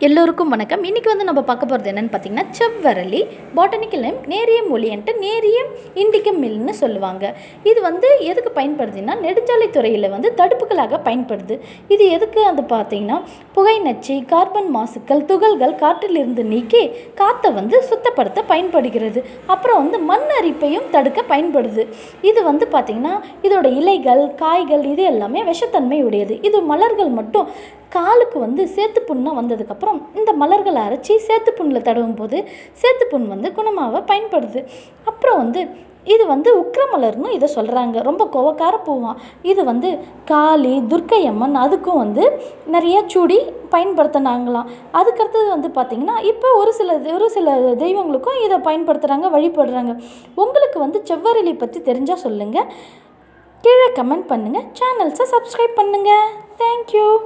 எல்லோருக்கும் வணக்கம். இன்றைக்கி நம்ம பார்க்க போகிறது என்னென்னு பார்த்தீங்கன்னா, செவ்வரளி பாட்டனிக்கல் நேம் நேரியம் ஒலியன்ட்டு நேரியம் இண்டிகம் மில்னு சொல்லுவாங்க. இது எதுக்கு பயன்படுதுன்னா, நெடுஞ்சாலைத்துறையில் தடுப்புகளாக பயன்படுது. இது எதுக்கு பார்த்தீங்கன்னா, புகை நச்சு, கார்பன் மாசுக்கள், துகள்கள் காற்றிலிருந்து நீக்கி காற்றை சுத்தப்படுத்த பயன்படுகிறது. அப்புறம் மண் அரிப்பையும் தடுக்க பயன்படுது. இது பார்த்திங்கன்னா, இதோட இலைகள், காய்கள் இது எல்லாமே விஷத்தன்மை உடையது. இது மலர்கள் மட்டும் காலுக்கு சேத்து புண்ணாக வந்ததுக்கப்புறம் இந்த மலர்களை அரைச்சி சேத்து புண்ணில் தடவும் போது சேத்து புண் குணமாக பயன்படுது. அப்புறம் இது உக்கிரமலர்னு இதை சொல்கிறாங்க. ரொம்ப கோவக்கார பூவான். இது காளி, துர்க்கையம்மன் அதுக்கும் நிறைய சூடி பயன்படுத்தினாங்களாம். அதுக்கடுத்தது பார்த்திங்கன்னா, இப்போ ஒரு சில தெய்வங்களுக்கும் இதை பயன்படுத்துகிறாங்க, வழிபடுறாங்க. உங்களுக்கு செவ்வரளி பற்றி தெரிஞ்சால் சொல்லுங்கள். கீழே கமெண்ட் பண்ணுங்கள். சேனல்ஸை சப்ஸ்கிரைப் பண்ணுங்கள். தேங்க்யூ.